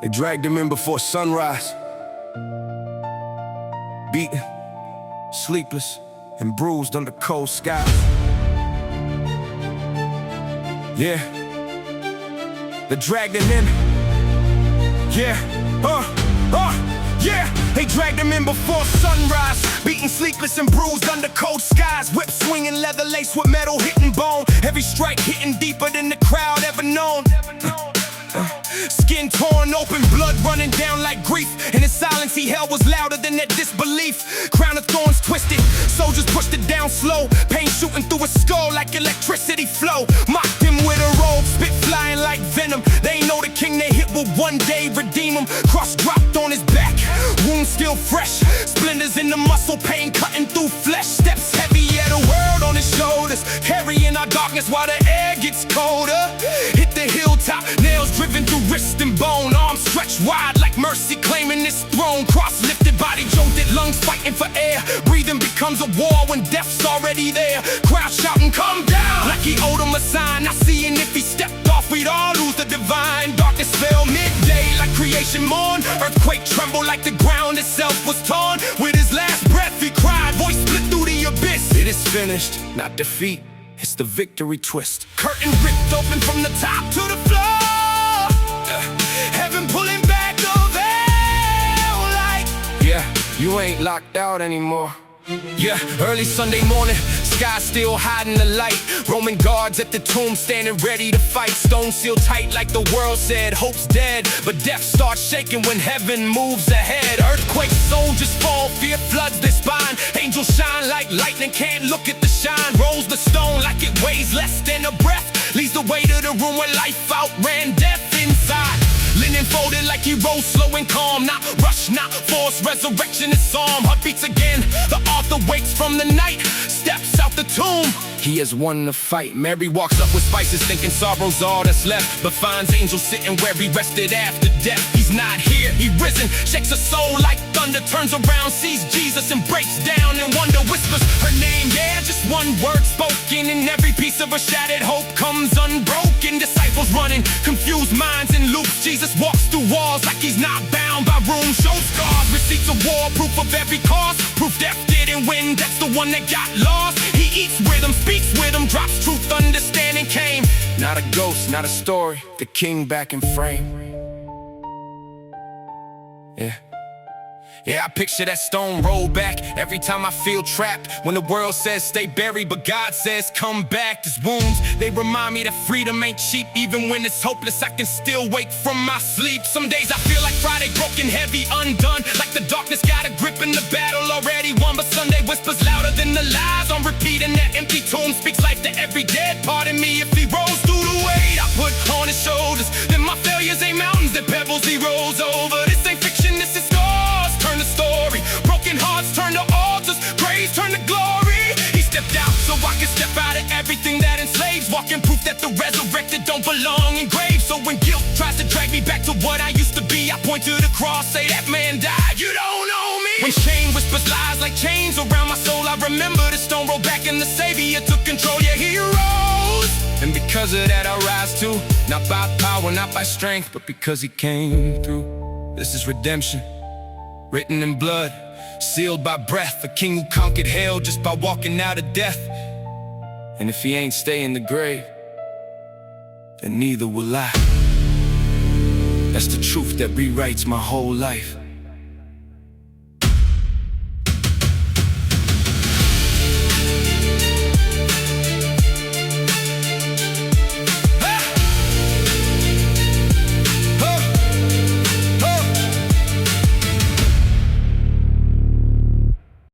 They dragged him in before sunrise, beaten, sleepless, and bruised under cold skies. Yeah, they dragged him in. Yeah, yeah. They dragged him in before sunrise, beaten, sleepless, and bruised under cold skies. Whip swinging, leather laced with metal hitting bone. Every strike hitting deeper than the crowd ever known. Skin torn open, blood running down like grief. And his silence he held was louder than their disbelief. Crown of thorns twisted, soldiers pushed it down slow. Pain shooting through his skull like electricity flow. Mocked him with a robe, spit flying like venom. They ain't know the king they hit will one day redeem him. Cross dropped on his back, wounds still fresh. Splinters in the muscle, pain cutting through flesh. Steps heavy, yeah, the world on his shoulders, carrying our darkness while the air gets colder. Hit the hilltop, nails driven through wrist and bone. Arms stretched wide like mercy claiming this throne. Cross lifted, body jolted, lungs fighting for air. Breathing becomes a war when death's already there. Crowd shouting, come down, like he owed him a sign. Not seeing if he stepped off, we'd all lose the divine. Darkness fell midday like creation mourned. Earthquake trembled like the ground itself was torn. With his last breath he cried, voice split through the abyss. It is finished, not defeat, it's the victory twist. Curtain ripped open from the top to the floor. Heaven pulling back the veil like, yeah, you ain't locked out anymore. Yeah, early Sunday morning, sky still hiding the light. Roman guards at the tomb standing ready to fight. Stone sealed tight like the world said, hope's dead. But death starts shaking when heaven moves ahead. Earthquake soldiers fall, fear floods their spine. Angels shine like lightning, can't look at the shine. Rolls the stone like it weighs less than a breath. Leads the way to the room where life outran death inside. Linen folded like he rose slow and calm. Not rush, not force, resurrection is psalm. Heart beats again, the author wakes from the night. Steps out the tomb, he has won the fight. Mary walks up with spices thinking sorrow's all that's left, but finds angels sitting where he rested after death. He's not here, he risen, shakes her soul like thunder. Turns around, sees Jesus and breaks down in wonder. Whispers her name, yeah, just one word spoken. And every piece of her shattered hope comes unbroken. Disciples running, confused minds in loops. Jesus walks through walls like he's not bound by rules. Shows scars, receipts of war, proof of every cause. Proof death didn't win, that's the one that got lost. He eats with them, speaks with them, drops truth, understanding came. Not a ghost, not a story, the king back in frame. Yeah, I picture that stone roll back every time I feel trapped. When the world says stay buried, but God says come back. These wounds, they remind me that freedom ain't cheap. Even when it's hopeless, I can still wake from my sleep. Some days I feel like Friday, broken, heavy, undone. Like the darkness got a grip and the battle already won. But Sunday whispers louder than the lies on repeat. And that empty tomb speaks life to every dead part of me. If he rose through the weight I put on his shoulders, then my failures ain't mountains, they're pebbles he rolls over. This ain't fiction, this is scars. Turn the story, broken hearts turn to altars, praise turn to glory. He stepped out so I can step out of everything that enslaves. Walking proof that the resurrected don't belong in graves. So when guilt tries to drag me back to what I used to be, I point to the cross, say that man died, you don't know me. When shame whispers lies like chains around my soul, I remember the stone rolled back and the Savior took control, yeah, he rose. And because of that I rise too, not by power, not by strength, but because he came through. This is redemption, written in blood, sealed by breath. A king who conquered hell just by walking out of death. And if he ain't stay in the grave, then neither will I. That's the truth that rewrites my whole life.